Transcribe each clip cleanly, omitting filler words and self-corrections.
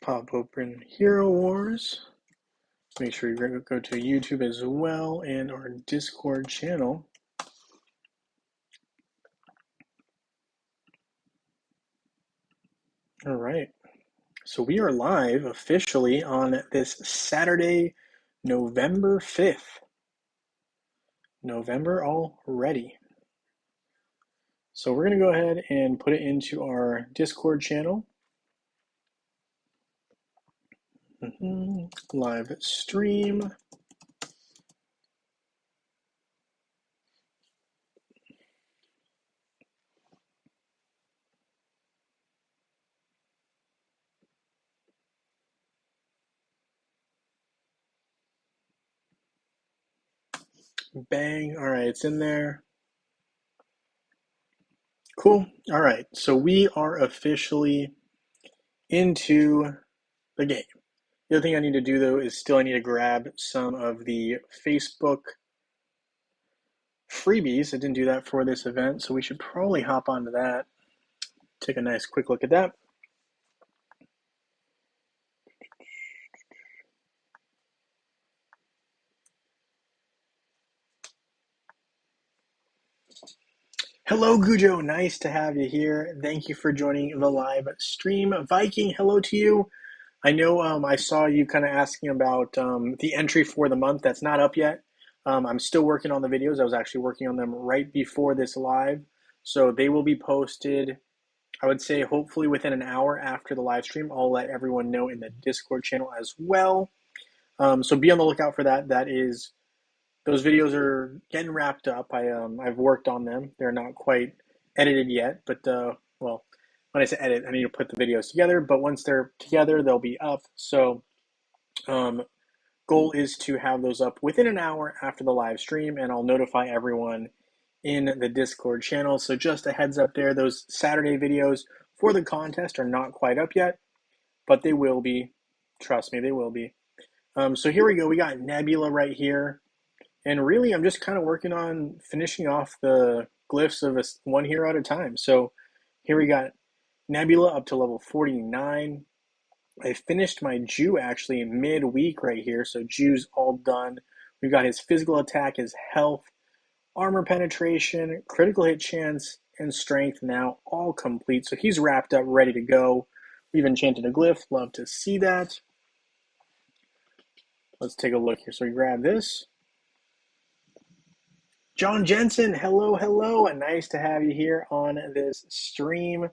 Pop open Hero Wars. Make sure you go to YouTube as well and our Discord channel. All right. So we are live officially on this Saturday, November 5th. November already. So we're going to go ahead and put it into our Discord channel. Live stream. Bang. All right, it's in there. Cool. All right, so we are officially into the game. The other thing I need to do though is I need to grab some of the Facebook freebies. I didn't do that for this event, so we should probably hop onto that. Take a nice quick look at that. Hello, Gujo. Nice to have you here. Thank you for joining the live stream. Viking, hello to you. I know I saw you kind of asking about the entry for the month. That's not up yet. I'm still working on the videos. I was actually working on them right before this live. So they will be posted, I would say, hopefully within an hour after the live stream. I'll let everyone know in the Discord channel as well. So be on the lookout for that. Those videos are getting wrapped up. I've worked on them. They're not quite edited yet, but well, when I say edit, I need to put the videos together. But once they're together, they'll be up. So goal is to have those up within an hour after the live stream, and I'll notify everyone in the Discord channel. So just a heads up there, those Saturday videos for the contest are not quite up yet, but they will be. Trust me, they will be. So here we go. We got Nebula right here. And really, I'm just kind of working on finishing off the glyphs of one hero at a time. So here we got Nebula up to level 49. I finished my Jew actually mid-week right here. So Jew's all done. We've got his physical attack, his health, armor penetration, critical hit chance, and strength now all complete. So he's wrapped up, ready to go. We've enchanted a glyph. Love to see that. Let's take a look here. So we grab this. John Jensen, hello, hello. Nice to have you here on this stream.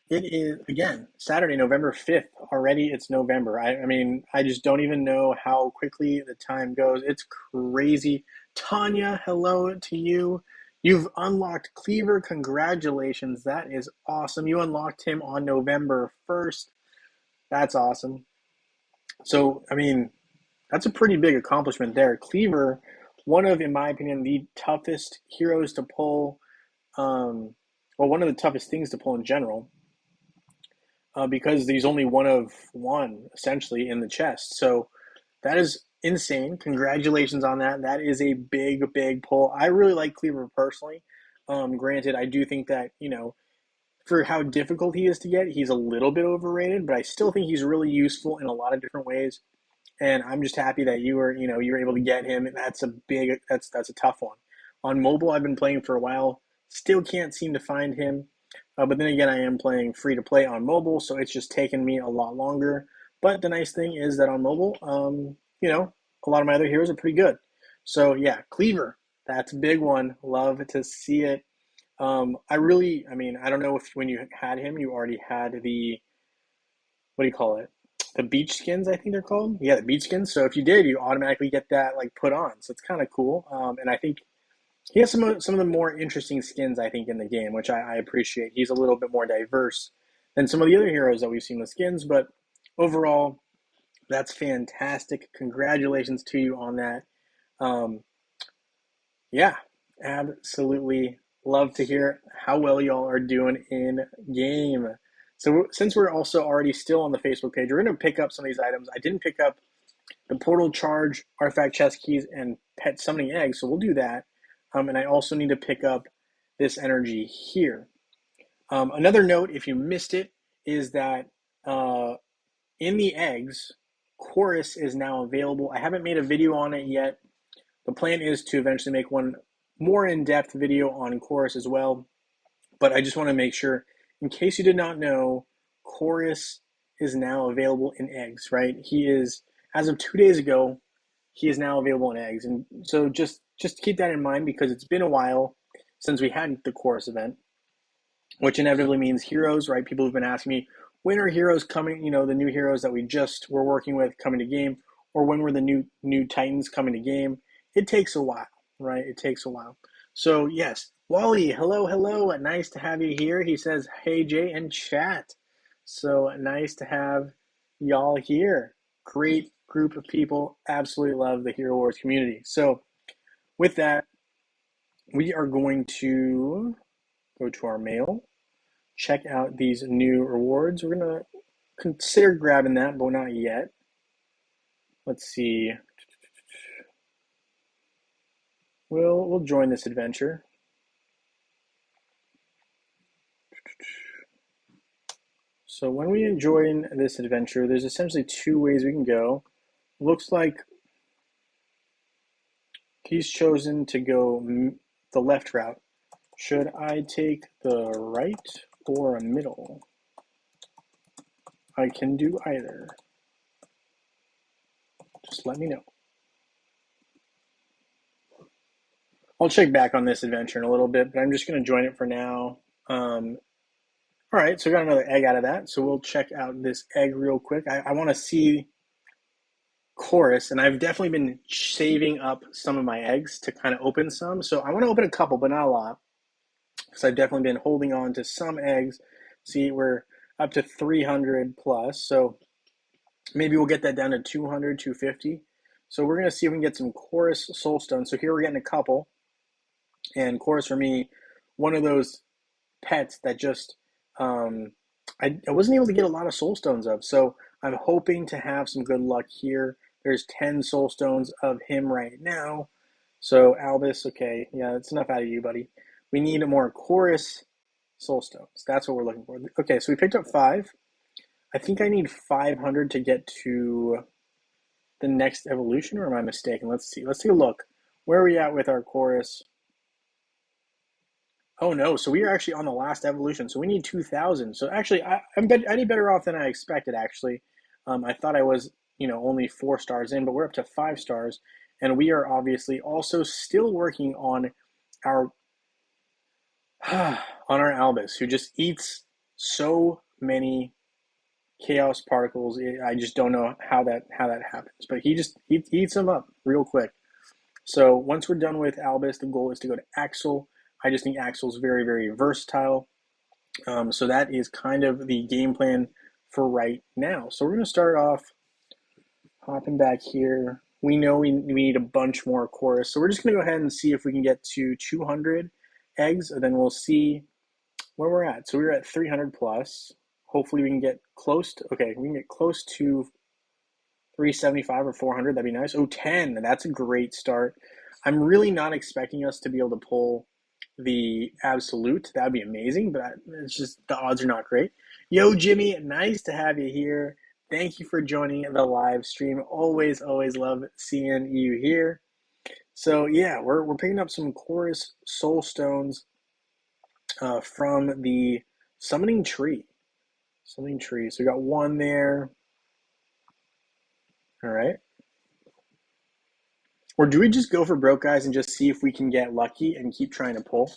It is, again, Saturday, November 5th. Already it's November. I mean, I just don't even know how quickly the time goes. It's crazy. Tanya, hello to you. You've unlocked Cleaver. Congratulations. That is awesome. You unlocked him on November 1st. That's awesome. So, I mean, that's a pretty big accomplishment there. Cleaver, one of, in my opinion, the toughest heroes to pull, well, one of the toughest things to pull in general, because he's only one of one, essentially, in the chest. So that is insane. Congratulations on that. That is a big, big pull. I really like Cleaver personally. Granted, I do think that, for how difficult he is to get, he's a little bit overrated, but I still think he's really useful in a lot of different ways. And I'm just happy that you were able to get him. That's a tough one. On mobile, I've been playing for a while. Still can't seem to find him. But then again, I am playing free to play on mobile, so it's just taken me a lot longer. But the nice thing is that on mobile, a lot of my other heroes are pretty good. So yeah, Cleaver, that's a big one. Love to see it. I don't know if when you had him, you already had the, what do you call it? The beach skins, I think they're called. Yeah, the beach skins. So if you did, you automatically get that like put on. So it's kind of cool. And I think he has some of the more interesting skins, I think, in the game, which I appreciate. He's a little bit more diverse than some of the other heroes that we've seen with skins. But overall, that's fantastic. Congratulations to you on that. Yeah, absolutely love to hear how well y'all are doing in game. So since we're also already still on the Facebook page, we're going to pick up some of these items. I didn't pick up the portal charge, artifact chest keys, and pet summoning eggs, so we'll do that. And I also need to pick up this energy here. Another note, if you missed it, is that in the eggs, Chorus is now available. I haven't made a video on it yet. The plan is to eventually make one more in-depth video on Chorus as well. But I just want to make sure, in case you did not know, Chorus is now available in eggs, right? He is, as of 2 days ago, he is now available in eggs. And so just keep that in mind, because it's been a while since we had the Chorus event, which inevitably means heroes, right? People have been asking me, when are heroes coming, the new heroes that we just were working with coming to game, or when were the new Titans coming to game? It takes a while, right? It takes a while. So yes, Wally, hello. Nice to have you here. He says, hey Jay, and chat. So nice to have y'all here. Great group of people. Absolutely love the Hero Wars community. So with that, we are going to go to our mail, check out these new rewards. We're going to consider grabbing that, but not yet. Let's see. We'll join this adventure. So when we join this adventure, there's essentially two ways we can go. Looks like he's chosen to go the left route. Should I take the right or a middle? I can do either. Just let me know. I'll check back on this adventure in a little bit, but I'm just going to join it for now. All right, so we got another egg out of that. So we'll check out this egg real quick. I want to see Chorus, and I've definitely been saving up some of my eggs to kind of open some. So I want to open a couple, but not a lot, because I've definitely been holding on to some eggs. See, we're up to 300 plus, so maybe we'll get that down to 200, 250. So we're going to see if we can get some Chorus Soulstone. So here we're getting a couple. And Chorus, for me, one of those pets that just I wasn't able to get a lot of Soulstones of. So I'm hoping to have some good luck here. There's 10 Soulstones of him right now. So Albus, okay, yeah, that's enough out of you, buddy. We need more Chorus Soulstones. That's what we're looking for. Okay, so we picked up 5. I think I need 500 to get to the next evolution, or am I mistaken? Let's see. Let's take a look. Where are we at with our Chorus? Oh no, so we are actually on the last evolution. So we need 2,000. So actually, I did better off than I expected, actually. I thought I was, only 4 stars in, but we're up to 5 stars. And we are obviously also still working on our Albus, who just eats so many chaos particles. I just don't know how that happens, but he eats them up real quick. So once we're done with Albus, the goal is to go to Axel. I just think Axel's very, very versatile. So that is kind of the game plan for right now. So we're going to start off hopping back here. We know we need a bunch more Chorus. So we're just going to go ahead and see if we can get to 200 eggs, and then we'll see where we're at. So we're at 300 plus. Hopefully we can get close to, okay, we can get close to 375 or 400. That'd be nice. Oh, 10. That's a great start. I'm really not expecting us to be able to pull the absolute. That'd be amazing, but it's just the odds are not great. Yo, Jimmy, nice to have you here. Thank you for joining the live stream. Always love seeing you here. So yeah, we're picking up some Chorus Soul Stones from the Summoning Tree. So we got one there. All right. Or do we just go for broke, guys, and just see if we can get lucky and keep trying to pull?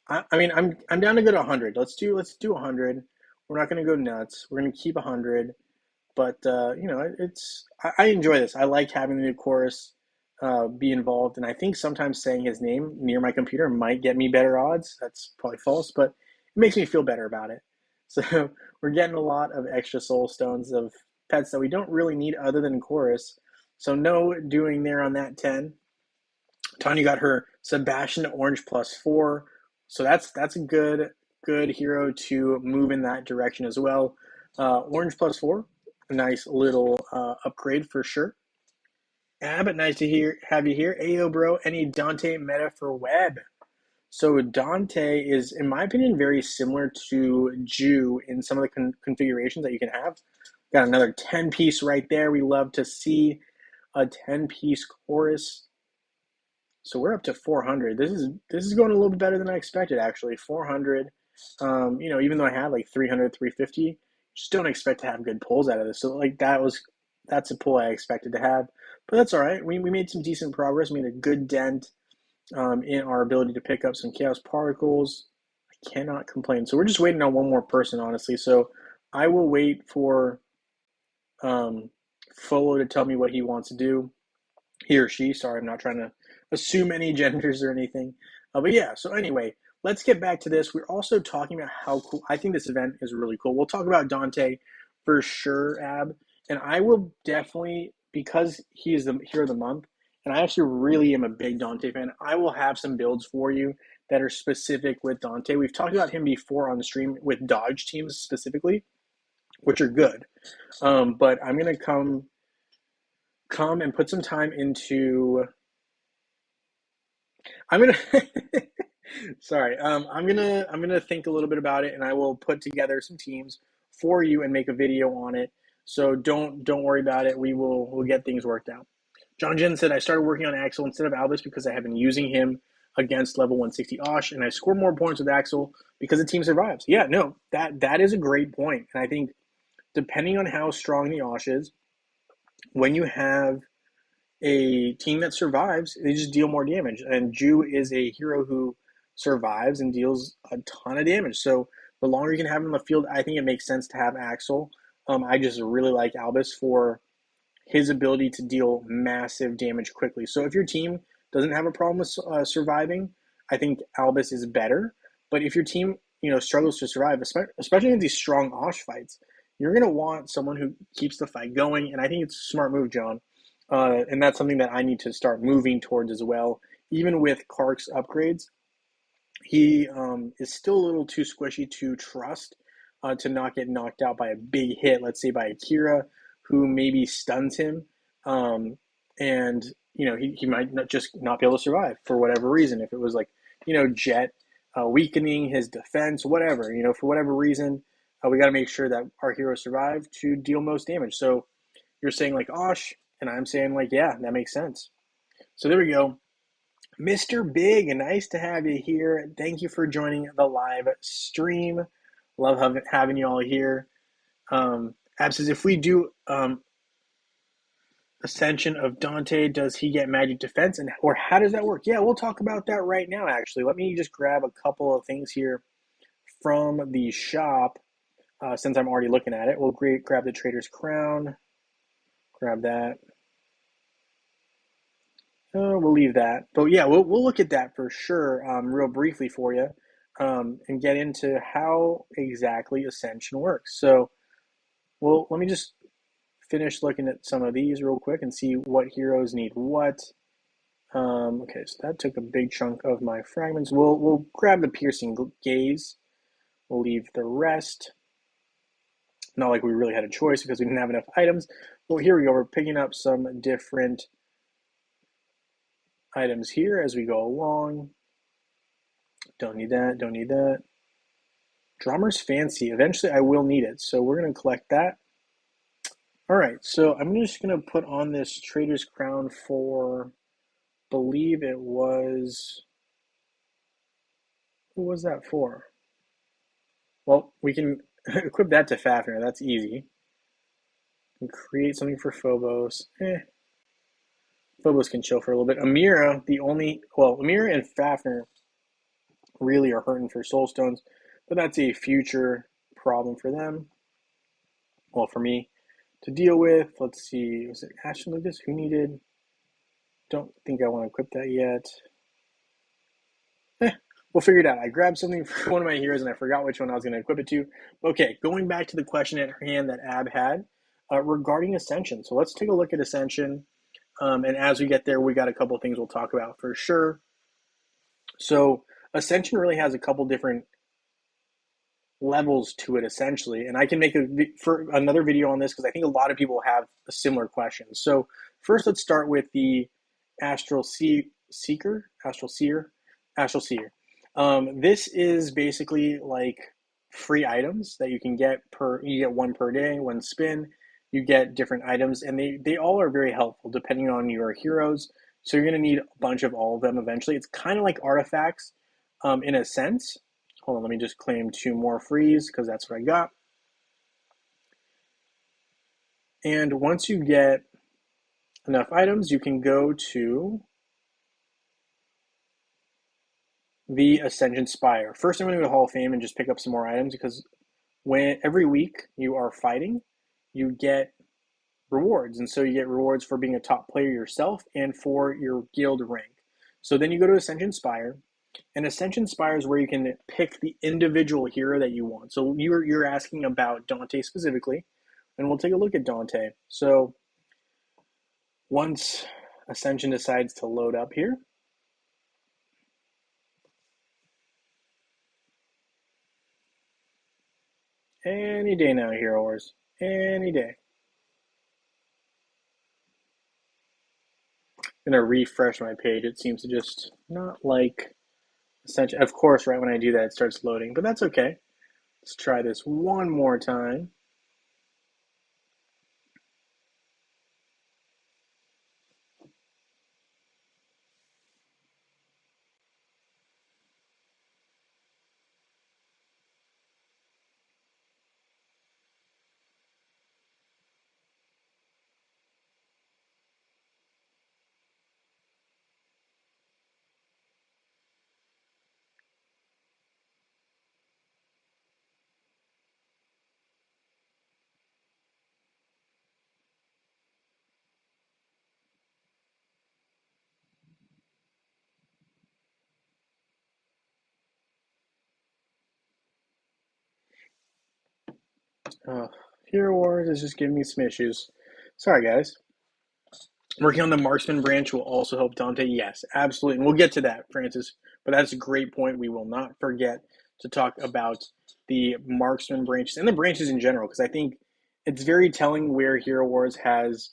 I mean, I'm down to go to 100. Let's do 100. We're not going to go nuts. We're going to keep 100. But I enjoy this. I like having the new Chorus be involved, and I think sometimes saying his name near my computer might get me better odds. That's probably false, but it makes me feel better about it. So we're getting a lot of extra soul stones of pets that we don't really need other than Chorus. So no doing there on that 10. Tanya got her Sebastian Orange +4. So that's a good hero to move in that direction as well. Orange +4, a nice little upgrade for sure. Abbott, nice to have you here. Ayo, bro, any Dante meta for web? So Dante is, in my opinion, very similar to Jew in some of the configurations that you can have. Got another 10-piece right there. We love to see a 10-piece chorus. So we're up to 400. This is going a little bit better than I expected, actually. 400. Even though I had like 300, 350, just don't expect to have good pulls out of this. So like that's a pull I expected to have, but that's all right. We made some decent progress. We made a good dent in our ability to pick up some chaos particles. I cannot complain. So we're just waiting on one more person, honestly. So I will wait for um, Folo to tell me what he wants to do. He or she. Sorry, I'm not trying to assume any genders or anything. But yeah, so anyway, let's get back to this. We're also talking about how cool. I think this event is really cool. We'll talk about Dante for sure, Ab. And I will definitely, because he is the hero of the month, and I actually really am a big Dante fan, I will have some builds for you that are specific with Dante. We've talked about him before on the stream with Dodge teams specifically, which are good. But I'm going to come and put some time into. I'm gonna sorry. I'm gonna think a little bit about it, and I will put together some teams for you and make a video on it. So don't worry about it. We'll get things worked out. John Jen said I started working on Axel instead of Albus because I have been using him against level 160 Osh, and I score more points with Axel because the team survives. Yeah, no, that is a great point, and I think depending on how strong the Osh is, when you have a team that survives, they just deal more damage. And Ju is a hero who survives and deals a ton of damage. So the longer you can have him on the field, I think it makes sense to have Axel. I just really like Albus for his ability to deal massive damage quickly. So if your team doesn't have a problem with surviving, I think Albus is better. But if your team, struggles to survive, especially in these strong Osh fights, you're going to want someone who keeps the fight going. And I think it's a smart move, John. And that's something that I need to start moving towards as well. Even with Kark's upgrades, he is still a little too squishy to trust to not get knocked out by a big hit, let's say by Akira, who maybe stuns him. And, he might not be able to survive for whatever reason. If it was like, Jet weakening his defense, whatever, for whatever reason, we got to make sure that our heroes survive to deal most damage. So you're saying like Osh, and I'm saying like, yeah, that makes sense. So there we go. Mr. Big, nice to have you here. Thank you for joining the live stream. Love having you all here. Ab says, if we do Ascension of Dante, does he get magic defense? Or how does that work? Yeah, we'll talk about that right now, actually. Let me just grab a couple of things here from the shop since I'm already looking at it. We'll grab the Trader's Crown. Grab that. We'll leave that. But yeah, we'll look at that for sure real briefly for you and get into how exactly Ascension works. So, let me just finish looking at some of these real quick and see what heroes need what. Okay, so that took a big chunk of my fragments. We'll grab the Piercing Gaze. We'll leave the rest. Not like we really had a choice because we didn't have enough items. But here we go. We're picking up some different items here as we go along. Don't need that, don't need that. Drummer's Fancy. Eventually I will need it, so we're going to collect that. All right, so I'm just going to put on this Trader's Crown for, believe it was, who was that for? Well, we can equip that to Fafnir. That's easy. And create something for Phobos. Phobos can chill for a little bit. Amira, Amira and Fafnir really are hurting for soul stones, but that's a future problem for them. Well, for me to deal with. Let's see, was it Ashton Lucas who needed? Don't think I want to equip that yet. We'll figure it out. I grabbed something for one of my heroes and I forgot which one I was going to equip it to. Okay, going back to the question at hand that Ab had regarding Ascension. So let's take a look at Ascension. And as we get there, we got a couple of things we'll talk about for sure. So Ascension really has a couple different levels to it essentially, and I can make for another video on this because I think a lot of people have a similar question. So first, let's start with the Astral Seer. This is basically like free items that you can get you get one per day, one spin, you get different items, and they all are very helpful depending on your heroes. So you're going to need a bunch of all of them eventually. It's kind of like artifacts in a sense. Hold on, let me just claim 2 more frees because that's what I got. And once you get enough items, you can go to the Ascension Spire. First, I'm going to go to Hall of Fame and just pick up some more items because when every week you are fighting, you get rewards. And so you get rewards for being a top player yourself and for your guild rank. So then you go to Ascension Spire, and Ascension Spire is where you can pick the individual hero that you want. So you're asking about Dante specifically, and we'll take a look at Dante. So once Ascension decides to load up here, any day now, Hero Wars, any day. I'm gonna refresh my page. It seems to just not like Ascension. Of course, right when I do that, it starts loading, but that's okay. Let's try this one more time. Hero Wars is just giving me some issues. Sorry, guys. Working on the marksman branch will also help Dante. Yes, absolutely. And we'll get to that, Francis. But that's a great point. We will not forget to talk about the marksman branches and the branches in general, because I think it's very telling where Hero Wars has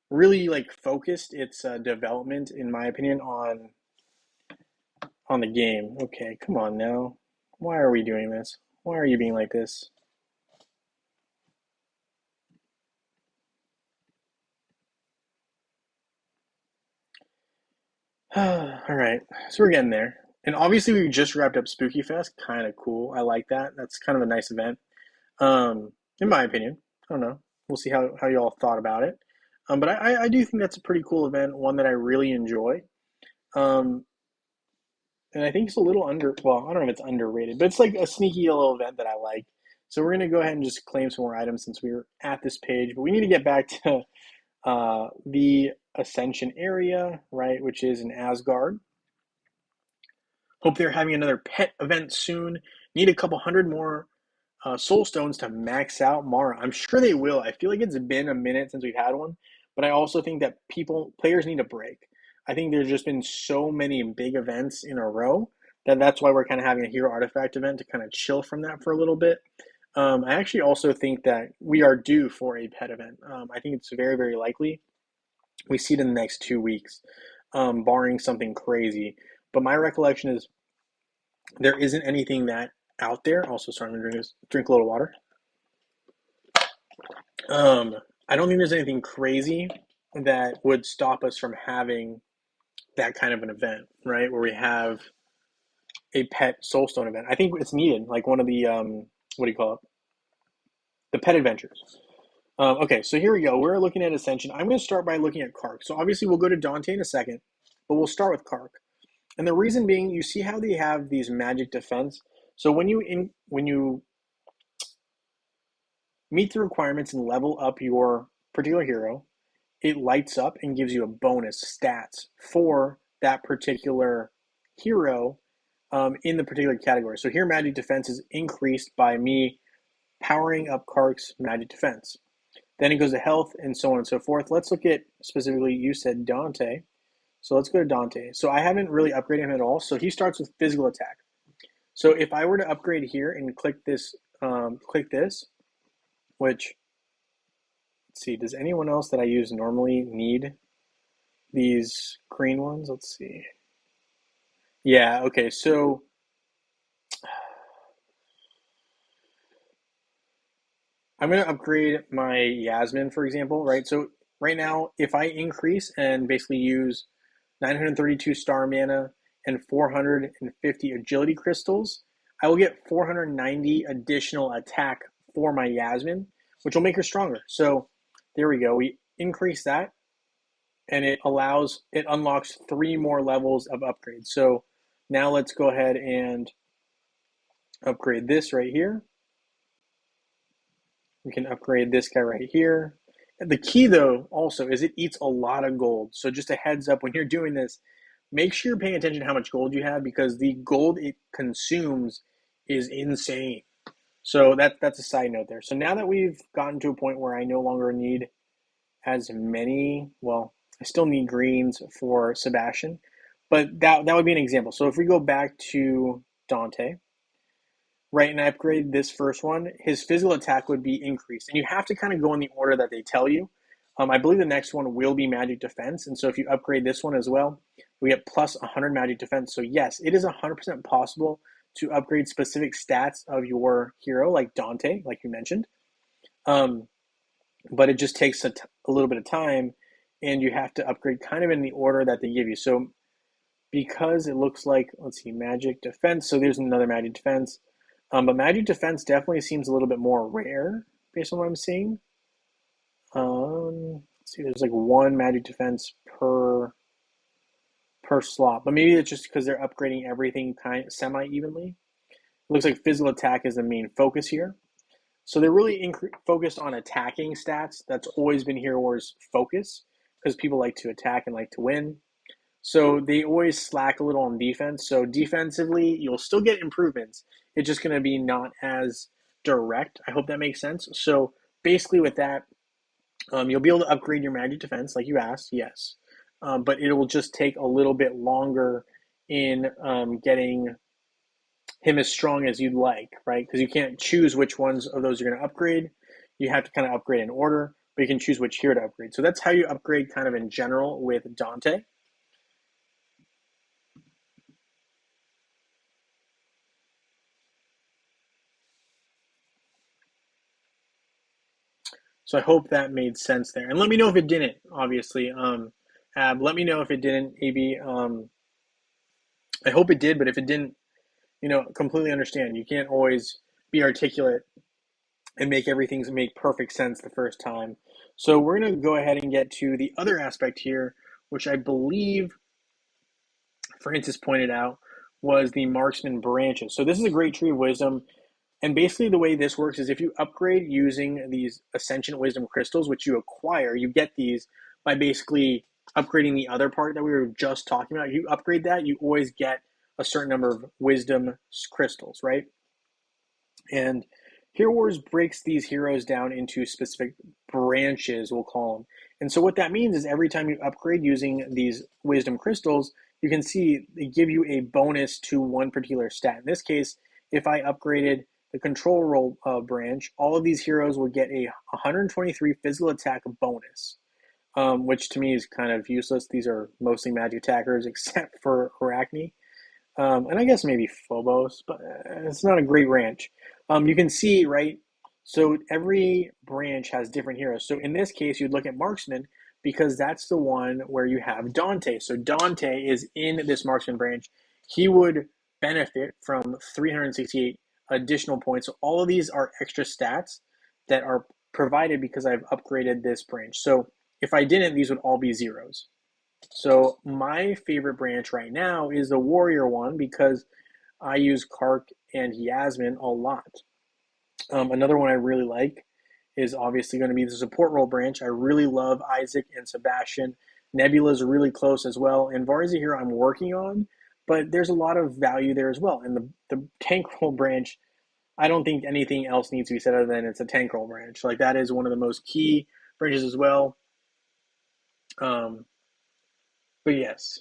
really like focused its development, in my opinion, on the game. Okay, come on now. Why are we doing this? Why are you being like this? All right, so we're getting there. And obviously, we just wrapped up Spooky Fest. Kind of cool. I like that. That's kind of a nice event, in my opinion. I don't know. We'll see how you all thought about it. But I do think that's a pretty cool event, one that I really enjoy. Um, and I think it's a little well, I don't know if it's underrated, but it's like a sneaky little event that I like. So we're going to go ahead and just claim some more items since we're at this page. But we need to get back to the Ascension area, right, which is in Asgard. Hope they're having another pet event soon. Need a couple hundred more soul stones to max out Mara. I'm sure they will. I feel like it's been a minute since we've had one, but I also think that players need a break. I think there's just been so many big events in a row that that's why we're kind of having a hero artifact event to kind of chill from that for a little bit. I actually also think that we are due for a pet event. I think it's very, very likely. We see it in the next 2 weeks, barring something crazy. But my recollection is there isn't anything that out there. Also, sorry, I'm gonna drink a little water. Um, I don't think there's anything crazy that would stop us from having that kind of an event, right? Where we have a pet soulstone event. I think it's needed, like one of the what do you call it? The pet adventures. Okay, so here we go. We're looking at Ascension. I'm going to start by looking at Kark. So obviously we'll go to Dante in a second, but we'll start with Kark. And the reason being, you see how they have these magic defense. So when you meet the requirements and level up your particular hero, it lights up and gives you a bonus stats for that particular hero in the particular category. So here, magic defense is increased by me powering up Kark's magic defense. Then it goes to health and so on and so forth. Let's look at specifically, you said Dante. So let's go to Dante. So I haven't really upgraded him at all. So he starts with physical attack. So if I were to upgrade here and click this, which, let's see, does anyone else that I use normally need these green ones? Let's see. Yeah, okay, so I'm going to upgrade my Yasmin, for example, right? So right now, if I increase and basically use 932 star mana and 450 agility crystals, I will get 490 additional attack for my Yasmin, which will make her stronger. So there we go. We increase that, and it unlocks 3 more levels of upgrades. So now let's go ahead and upgrade this right here. We can upgrade this guy right here. The key, though, also is it eats a lot of gold. So just a heads up, when you're doing this, make sure you're paying attention to how much gold you have, because the gold it consumes is insane. So that's a side note there. So now that we've gotten to a point where I no longer need as many, well, I still need greens for Sebastian, but that would be an example. So if we go back to Dante, right, and I upgrade this first one, his physical attack would be increased. And you have to kind of go in the order that they tell you. I believe the next one will be magic defense. And so if you upgrade this one as well, we get plus 100 magic defense. So yes, it is 100% possible to upgrade specific stats of your hero, like Dante, like you mentioned. But it just takes a little bit of time, and you have to upgrade kind of in the order that they give you. So because it looks like, let's see, magic defense. So there's another magic defense. But magic defense definitely seems a little bit more rare based on what I'm seeing. Let's see, there's like 1 magic defense per slot, but maybe it's just because they're upgrading everything kind semi evenly. It looks like physical attack is the main focus here, so they're really focused on attacking stats. That's always been Hero Wars' focus, because people like to attack and like to win. So they always slack a little on defense. So defensively, you'll still get improvements. It's just going to be not as direct. I hope that makes sense. So basically with that, you'll be able to upgrade your magic defense like you asked, yes. But it will just take a little bit longer in getting him as strong as you'd like, right? Because you can't choose which ones of those you're going to upgrade. You have to kind of upgrade in order, but you can choose which hero to upgrade. So that's how you upgrade kind of in general with Dante. So I hope that made sense there. And let me know if it didn't, obviously. Let me know if it didn't, AB. I hope it did, but if it didn't, completely understand. You can't always be articulate and make everything make perfect sense the first time. So we're going to go ahead and get to the other aspect here, which I believe Francis pointed out was the marksman branches. So this is a great tree of wisdom. And basically the way this works is if you upgrade using these Ascension Wisdom Crystals, which you acquire, you get these by basically upgrading the other part that we were just talking about. If you upgrade that, you always get a certain number of Wisdom Crystals, right? And Hero Wars breaks these heroes down into specific branches, we'll call them. And so what that means is every time you upgrade using these Wisdom Crystals, you can see they give you a bonus to one particular stat. In this case, if I upgraded the control roll branch, all of these heroes would get a 123 physical attack bonus, which to me is kind of useless. These are mostly magic attackers except for Arachne. And I guess maybe Phobos, but it's not a great branch. You can see, right? So every branch has different heroes. So in this case, you'd look at Marksman because that's the one where you have Dante. So Dante is in this Marksman branch. He would benefit from 368 additional points. So all of these are extra stats that are provided because I've upgraded this branch. So if I didn't, these would all be zeros. So my favorite branch right now is the warrior one because I use Kark and Yasmin a lot. Another one I really like is obviously going to be the support role branch. I really love Isaac and Sebastian. Nebula's really close as well. And Varzi here I'm working on, but there's a lot of value there as well. And the tank role branch, I don't think anything else needs to be said other than it's a tank role branch. Like that is one of the most key branches as well. But yes.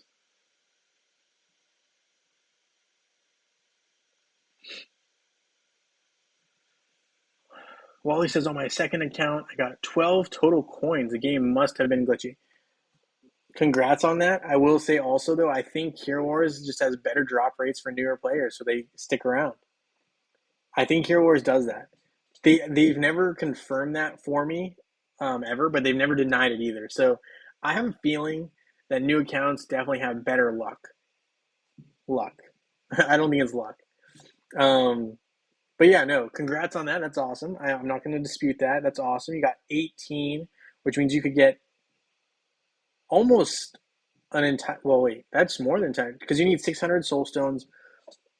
Wally says on my second account, I got 12 total coins. The game must have been glitchy. Congrats on that. I will say also, though, I think Hero Wars just has better drop rates for newer players, so they stick around. I think Hero Wars does that. they've never confirmed that for me, ever, but they've never denied it either. So I have a feeling that new accounts definitely have better luck. Luck. I don't think it's luck. Um, but yeah, no, congrats on that. That's awesome. I'm not going to dispute that. That's awesome. You got 18, which means you could get almost an entire. Well, wait, that's more than 10 because you need 600 soul stones,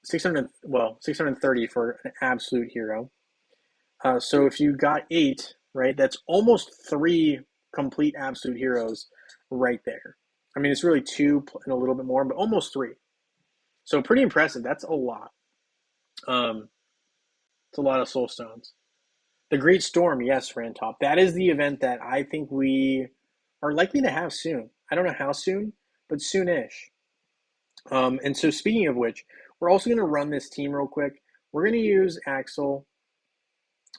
600. Well, 630 for an absolute hero. So if you got eight, right, that's almost three complete absolute heroes right there. I mean, it's really two and a little bit more, but almost three. So pretty impressive. That's a lot. Um, it's a lot of soul stones. The Great Storm, yes, Rantop. That is the event that I think we are likely to have soon. I don't know how soon, but soonish. And so speaking of which, we're also going to run this team real quick. We're going to use Axel,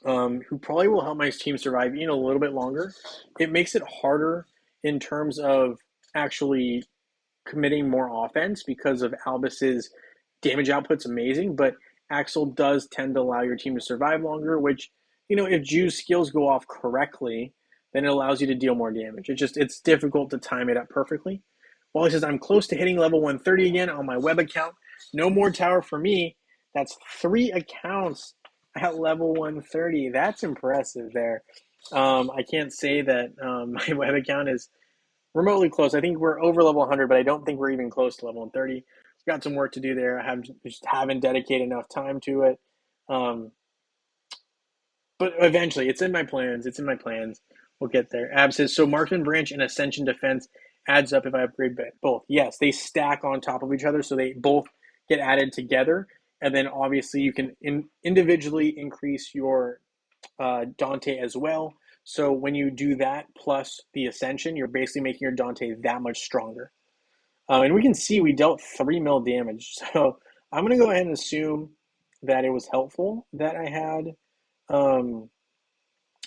who probably will help my team survive even a little bit longer. It makes it harder in terms of actually committing more offense because of Albus's damage output's amazing, but Axel does tend to allow your team to survive longer, which, if Ju's skills go off correctly, then it allows you to deal more damage. It's difficult to time it up perfectly. Wally says, I'm close to hitting level 130 again on my web account. No more tower for me. That's 3 accounts at level 130. That's impressive there. I can't say that my web account is remotely close. I think we're over level 100, but I don't think we're even close to level 130. We've got some work to do there. Just haven't dedicated enough time to it. Um, but eventually, it's in my plans. It's in my plans. We'll get there. Ab says, so Marksman Branch and Ascension Defense adds up if I upgrade both. Yes, they stack on top of each other, so they both get added together. And then obviously you can individually increase your Dante as well. So when you do that plus the Ascension, you're basically making your Dante that much stronger. And we can see we dealt 3 mil damage. So I'm going to go ahead and assume that it was helpful that I had um,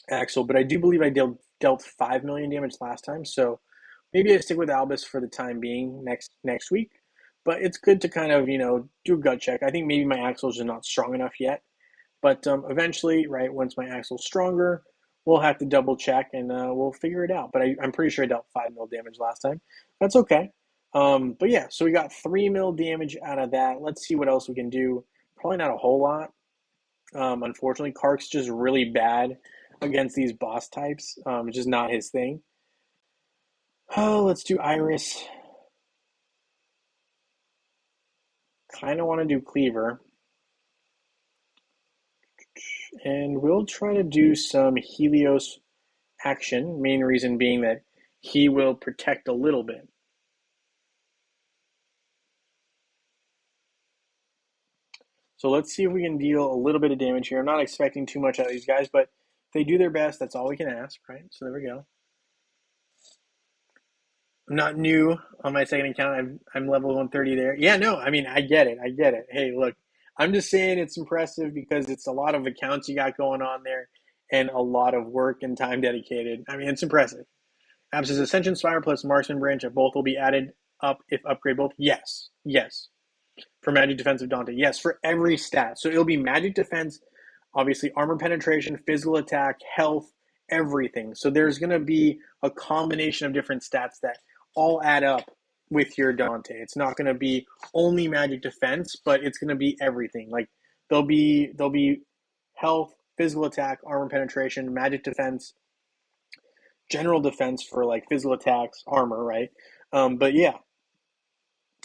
Axel, but I do believe I dealt 5 million damage last time. So maybe I stick with Albus for the time being next week. But it's good to kind of, do a gut check. I think maybe my Axel is just not strong enough yet. But eventually, right, once my Axel's stronger, we'll have to double check and we'll figure it out. But I'm pretty sure I dealt 5 mil damage last time. That's okay. But yeah, so we got 3 mil damage out of that. Let's see what else we can do. Probably not a whole lot. Unfortunately, Kark's just really bad against these boss types. It's just not his thing. Oh, let's do Iris. Kind of want to do Cleaver. And we'll try to do some Helios action. Main reason being that he will protect a little bit. So let's see if we can deal a little bit of damage here. I'm not expecting too much out of these guys, but if they do their best, that's all we can ask, right? So there we go. I'm not new on my second account. I'm level 130 there. Yeah, no, I mean, I get it. I get it. Hey, look, I'm just saying it's impressive because it's a lot of accounts you got going on there and a lot of work and time dedicated. I mean, it's impressive. Abs's Ascension Spire plus Marksman Branch of both will be added up if upgrade both. Yes. Yes. For Magic Defense of Dante. Yes, for every stat. So it'll be Magic Defense, obviously armor penetration, physical attack, health, everything. So there's going to be a combination of different stats that all add up with your Dante. It's not going to be only Magic Defense, but it's going to be everything. Like there'll be health, physical attack, armor penetration, Magic Defense, general defense for like physical attacks, armor, right? But yeah,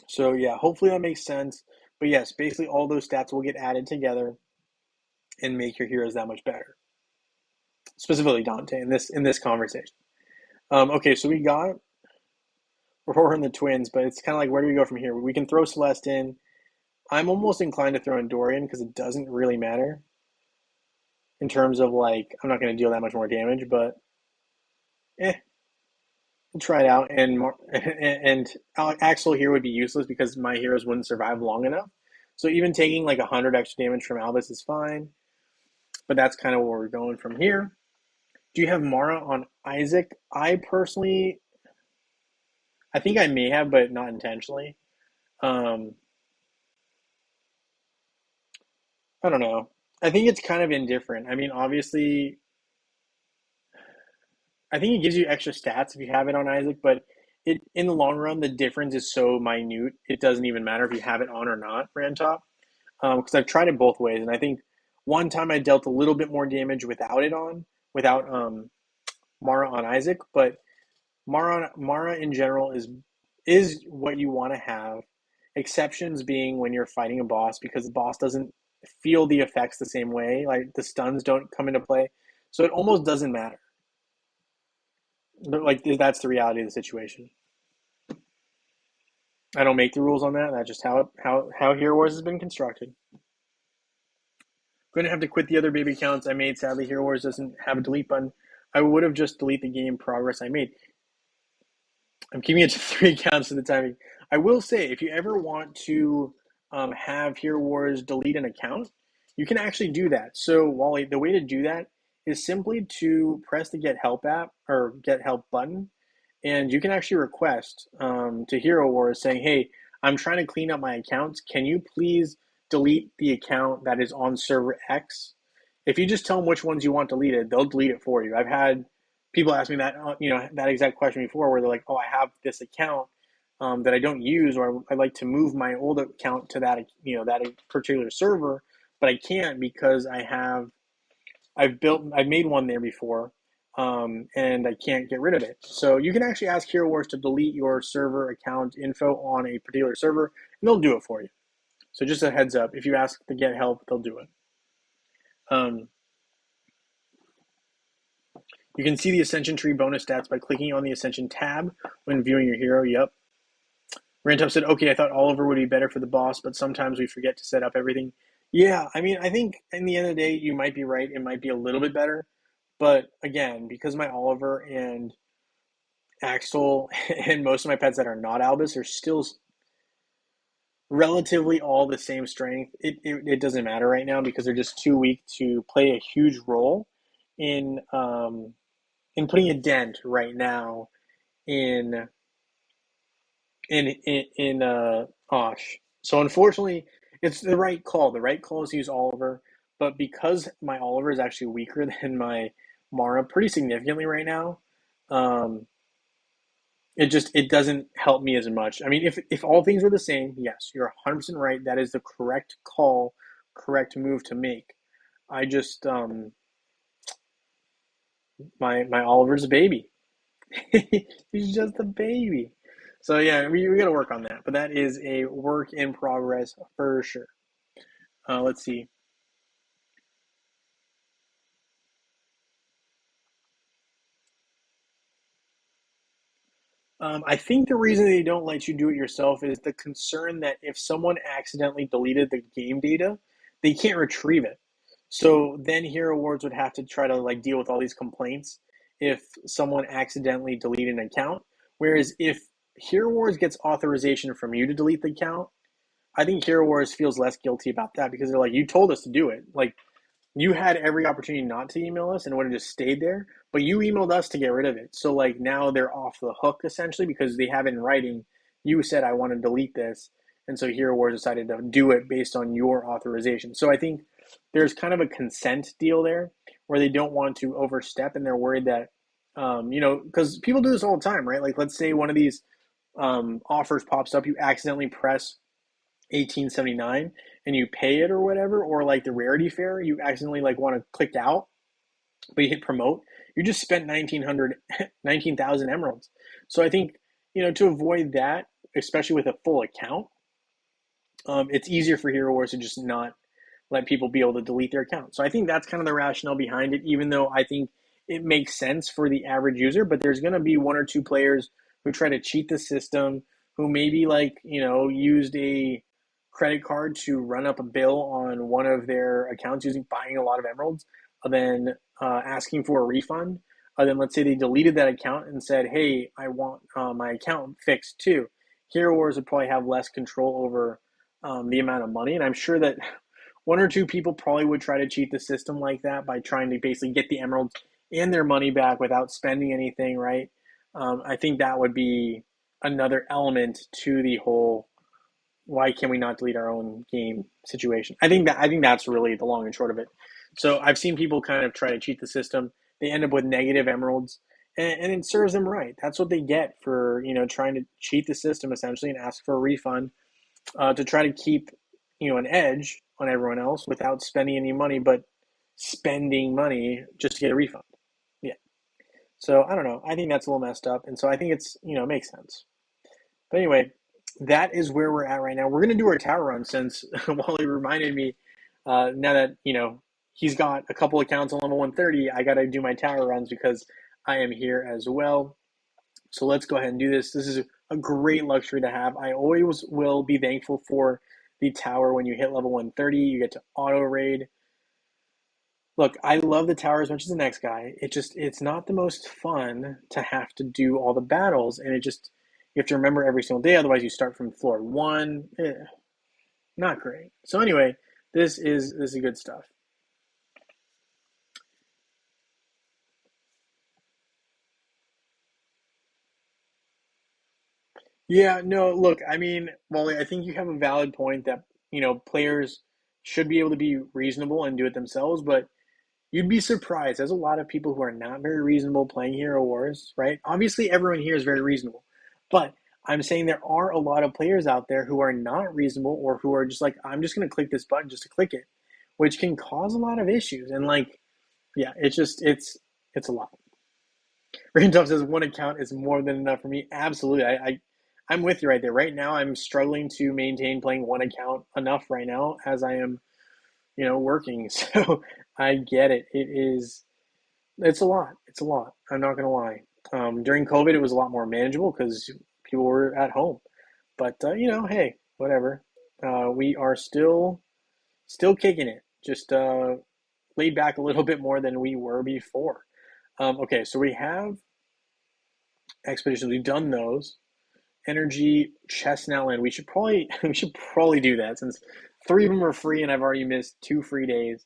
so yeah, hopefully that makes sense. But yes, basically all those stats will get added together and make your heroes that much better. Specifically Dante in this conversation. Okay, so we got Aurora and the twins, but it's kind of like where do we go from here? We can throw Celeste in. I'm almost inclined to throw in Dorian because it doesn't really matter in terms of like I'm not going to deal that much more damage, but we'll try it out. And Axel here would be useless because my heroes wouldn't survive long enough. So even taking like 100 extra damage from Albus is fine. But that's kind of where we're going from here. Do you have Mara on Isaac? I personally, I think I may have, but not intentionally. Um, I don't know. I think it's kind of indifferent. I mean, obviously, I think it gives you extra stats if you have it on Isaac, but it in the long run, the difference is so minute. It doesn't even matter if you have it on or not, Rantop. Because I've tried it both ways, and I think one time I dealt a little bit more damage without it on, without Mara on Isaac, but Mara in general is what you want to have. Exceptions being when you're fighting a boss because the boss doesn't feel the effects the same way. Like the stuns don't come into play, so it almost doesn't matter. But, like that's the reality of the situation. I don't make the rules on that. That's just how Hero Wars has been constructed. Going to have to quit the other baby accounts I made. Sadly, Hero Wars doesn't have a delete button. I would have just deleted the game progress I made. I'm keeping it to 3 accounts for the timing. I will say, if you ever want to have Hero Wars delete an account, you can actually do that. So, Wally, the way to do that is simply to press the Get Help app or Get Help button, and you can actually request to Hero Wars saying, "Hey, I'm trying to clean up my accounts. Can you please delete the account that is on server X?" If you just tell them which ones you want deleted, they'll delete it for you. I've had people ask me that that exact question before, where they're like, "Oh, I have this account that I don't use, or I'd like to move my old account to that that particular server, but I can't because I've made one there before, and I can't get rid of it." So you can actually ask Hero Wars to delete your server account info on a particular server, and they'll do it for you. So just a heads up, if you ask to get help, they'll do it. Um, you can see the Ascension tree bonus stats by clicking on the Ascension tab when viewing your hero. Yep. Rantup said, "Okay, I thought Oliver would be better for the boss, but sometimes we forget to set up everything." Yeah, I mean, I think in the end of the day, you might be right. It might be a little bit better. But again, because my Oliver and Axel and most of my pets that are not Albus are still relatively all the same strength, it doesn't matter right now because they're just too weak to play a huge role in putting a dent right now in Osh. So unfortunately, it's the right call. The right call is to use Oliver, but because my Oliver is actually weaker than my Mara pretty significantly right now, um, it doesn't help me as much. I mean, if all things were the same, yes, you're 100% right. That is the correct call, correct move to make. I just my Oliver's a baby. He's just a baby. So yeah, we got to work on that. But that is a work in progress for sure. Let's see. I think the reason they don't let you do it yourself is the concern that if someone accidentally deleted the game data, they can't retrieve it. So then Hero Wars would have to try to like deal with all these complaints if someone accidentally deleted an account. Whereas if Hero Wars gets authorization from you to delete the account, I think Hero Wars feels less guilty about that because they're like, you told us to do it. Like you had every opportunity not to email us and it would have just stayed there, but you emailed us to get rid of it. So like now they're off the hook essentially because they have it in writing. You said I want to delete this, and so Hero Wars decided to do it based on your authorization. So I think there's kind of a consent deal there where they don't want to overstep and they're worried that because people do this all the time, right? Like let's say one of these offers pops up, you accidentally press 1879 and you pay it or whatever, or like the rarity fair, you accidentally like want to click out, but you hit promote, you just spent 19,000 emeralds. So I think, to avoid that, especially with a full account, it's easier for Hero Wars to just not let people be able to delete their account. So I think that's kind of the rationale behind it, even though I think it makes sense for the average user, but there's going to be one or two players who try to cheat the system, who maybe like, used a credit card to run up a bill on one of their accounts using buying a lot of emeralds, and then asking for a refund. And then let's say they deleted that account and said, "Hey, I want my account fixed too." Hero Wars would probably have less control over the amount of money, and I'm sure that one or two people probably would try to cheat the system like that by trying to basically get the emeralds and their money back without spending anything, right? I think that would be another element to the whole why can we not delete our own game situation? I think that's really the long and short of it. So I've seen people kind of try to cheat the system. They end up with negative emeralds, and it serves them right. That's what they get for trying to cheat the system essentially and ask for a refund to try to keep an edge on everyone else without spending any money, but spending money just to get a refund. Yeah. So I don't know. I think that's a little messed up, and so I think it makes sense. But anyway, that is where we're at right now. We're gonna do our tower run since Wally reminded me. Now that he's got a couple accounts on level 130, I gotta do my tower runs because I am here as well. So let's go ahead and do this. This is a great luxury to have. I always will be thankful for the tower when you hit level 130. You get to auto raid. Look, I love the tower as much as the next guy. It's not the most fun to have to do all the battles, and you have to remember every single day. Otherwise, you start from floor one. Not great. So anyway, this is good stuff. Yeah, no, look, I mean, Wally, I think you have a valid point that players should be able to be reasonable and do it themselves, but you'd be surprised. There's a lot of people who are not very reasonable playing Hero Wars, right? Obviously, everyone here is very reasonable. But I'm saying there are a lot of players out there who are not reasonable or who are just like, I'm just going to click this button just to click it, which can cause a lot of issues. And like, yeah, it's a lot. Randolph says one account is more than enough for me. Absolutely. I'm with you right there. Right now, I'm struggling to maintain playing one account enough right now as I am, working. So I get it. It's a lot. It's a lot. I'm not gonna lie. During COVID, it was a lot more manageable because people were at home. But hey, whatever. We are still kicking it. Just laid back a little bit more than we were before. Okay, so we have expeditions. We've done those. Energy, Chestnut Land. We should probably do that since three of them are free and I've already missed 2 free days.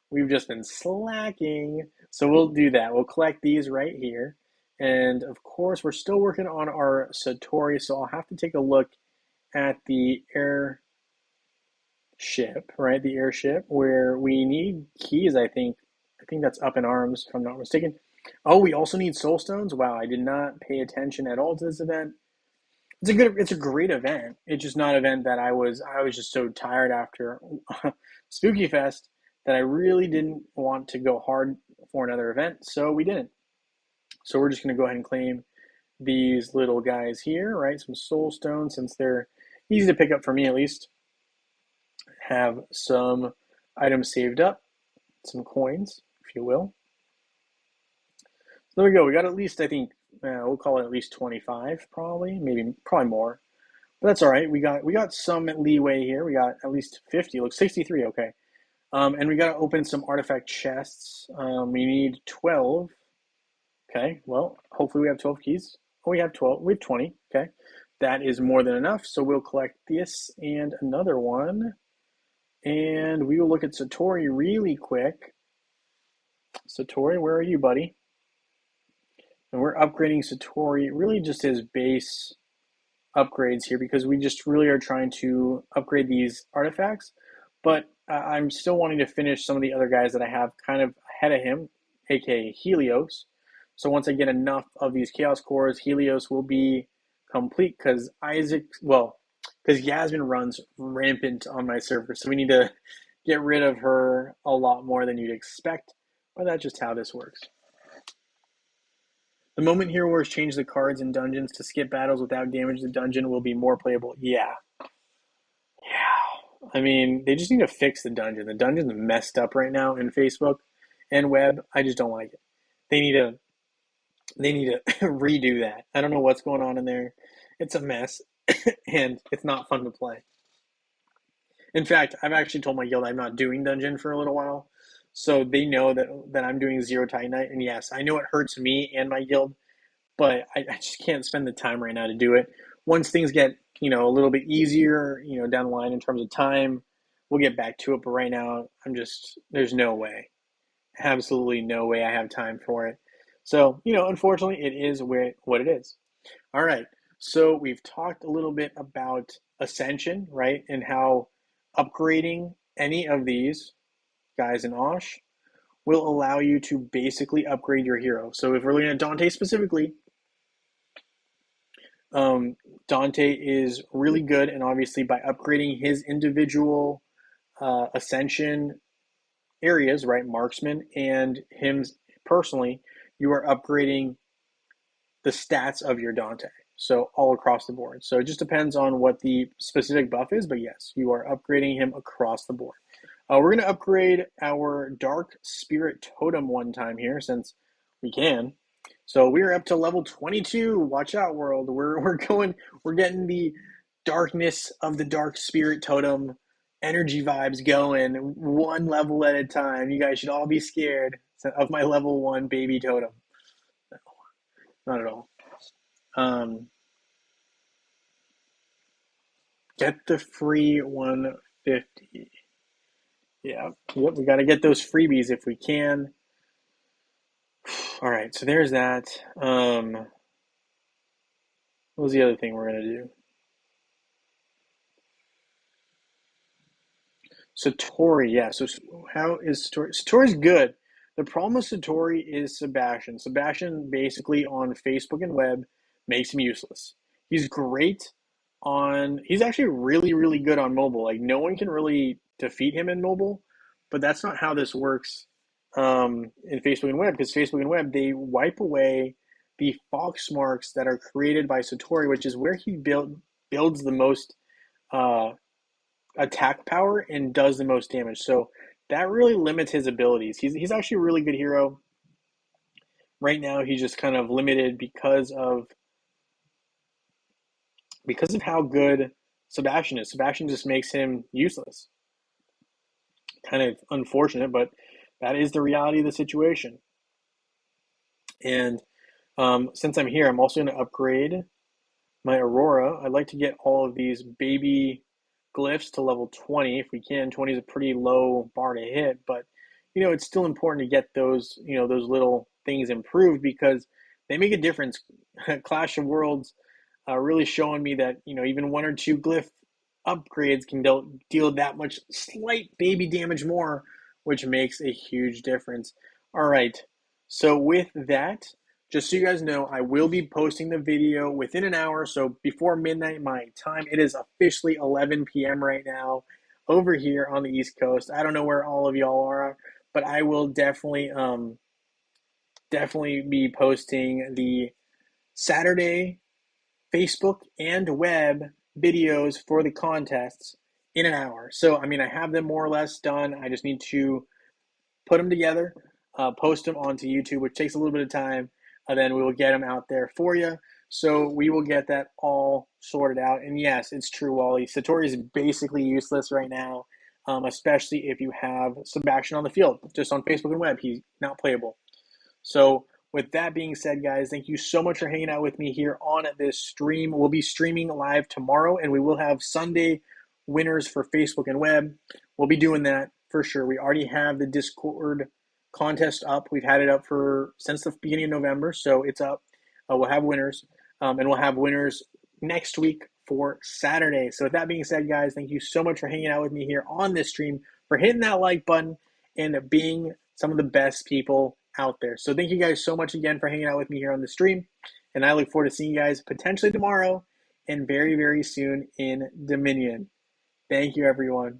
We've just been slacking. So we'll do that. We'll collect these right here. And of course, we're still working on our Satori, so I'll have to take a look at the airship, right? The airship where we need keys, I think. I think that's up in arms, if I'm not mistaken. Oh, we also need soul stones. Wow, I did not pay attention at all to this event. It's a great event. It's just not an event that I was just so tired after Spooky Fest that I really didn't want to go hard for another event, so we didn't. So we're just gonna go ahead and claim these little guys here, right? Some soul stones since they're easy to pick up for me at least. Have some items saved up, some coins, if you will. So there we go. We got at least we'll call it at least 25 probably, maybe probably more. But that's all right. We got some leeway here. We got at least 50. Look, 63. Okay. And we got to open some artifact chests. We need 12. Okay. Well, hopefully we have 12 keys. Oh, we have 12. We have 20. Okay. That is more than enough. So we'll collect this and another one. And we will look at Satori really quick. Satori, where are you, buddy? And we're upgrading Satori really just his base upgrades here because we just really are trying to upgrade these artifacts. But I'm still wanting to finish some of the other guys that I have kind of ahead of him, aka Helios. So once I get enough of these Chaos Cores, Helios will be complete because Yasmin runs rampant on my server. So we need to get rid of her a lot more than you'd expect. But that's just how this works. The moment Hero Wars change the cards in dungeons to skip battles without damage, the dungeon will be more playable. Yeah. Yeah. I mean, they just need to fix the dungeon. The dungeon's messed up right now in Facebook and web. I just don't like it. They need to redo that. I don't know what's going on in there. It's a mess and it's not fun to play. In fact, I've actually told my guild I'm not doing dungeon for a little while. So they know that I'm doing zero Titanite. And yes, I know it hurts me and my guild, but I just can't spend the time right now to do it. Once things get, a little bit easier, down the line in terms of time, we'll get back to it. But right now, there's no way, absolutely no way I have time for it. So, unfortunately, it is what it is. All right. So we've talked a little bit about Ascension, right? And how upgrading any of these guys in Osh will allow you to basically upgrade your hero. So if we're looking at Dante specifically, um, Dante is really good, and obviously by upgrading his individual Ascension areas, right, marksman and him personally, you are upgrading the stats of your Dante. So all across the board. So it just depends on what the specific buff is, but yes, you are upgrading him across the board. We're going to upgrade our Dark Spirit Totem one time here since we can. So we're up to level 22. Watch out, world. We're getting the darkness of the Dark Spirit Totem energy vibes going one level at a time. You guys should all be scared of my level 1 baby totem. No, not at all. Get the free 150. Yeah, yep, we got to get those freebies if we can. All right, so there's that. What was the other thing we're going to do? Satori, yeah. So how is Satori? Satori's good. The problem with Satori is Sebastian. Sebastian basically on Facebook and web makes him useless. He's great he's actually really, really good on mobile. Like no one can really defeat him in mobile, but that's not how this works in Facebook and web, because Facebook and web, they wipe away the fox marks that are created by Satori, which is where he builds the most uh, attack power and does the most damage. So that really limits his abilities. He's actually a really good hero. Right now he's just kind of limited because of how good Sebastian is. Sebastian just makes him useless. Kind of unfortunate, but that is the reality of the situation. And since I'm here, I'm also going to upgrade my Aurora. I'd like to get all of these baby glyphs to level 20 if we can. 20 is a pretty low bar to hit, but it's still important to get those, those little things improved because they make a difference. Clash of Worlds really showing me that, even one or two glyph upgrades can deal that much slight baby damage more, which makes a huge difference. All right. So with that, just so you guys know, I will be posting the video within an hour. So before midnight my time, it is officially 11 p.m. right now over here on the East Coast. I don't know where all of y'all are, but I will definitely be posting the Saturday Facebook and web videos for the contests in an hour. So, I mean, I have them more or less done. I just need to put them together, post them onto YouTube, which takes a little bit of time. Then we will get them out there for you. So we will get that all sorted out. And yes, it's true, Wally. Satori is basically useless right now, especially if you have Sebastian on the field. Just on Facebook and web, he's not playable. So with that being said, guys, thank you so much for hanging out with me here on this stream. We'll be streaming live tomorrow, and we will have Sunday winners for Facebook and web. We'll be doing that for sure. We already have the Discord contest up. We've had it up since the beginning of November, so it's up. We'll have winners, and we'll have winners next week for Saturday. So with that being said, guys, thank you so much for hanging out with me here on this stream, for hitting that like button, and being some of the best people out there. So thank you guys so much again for hanging out with me here on the stream, and I look forward to seeing you guys potentially tomorrow and very, very soon in Dominion. Thank you, everyone.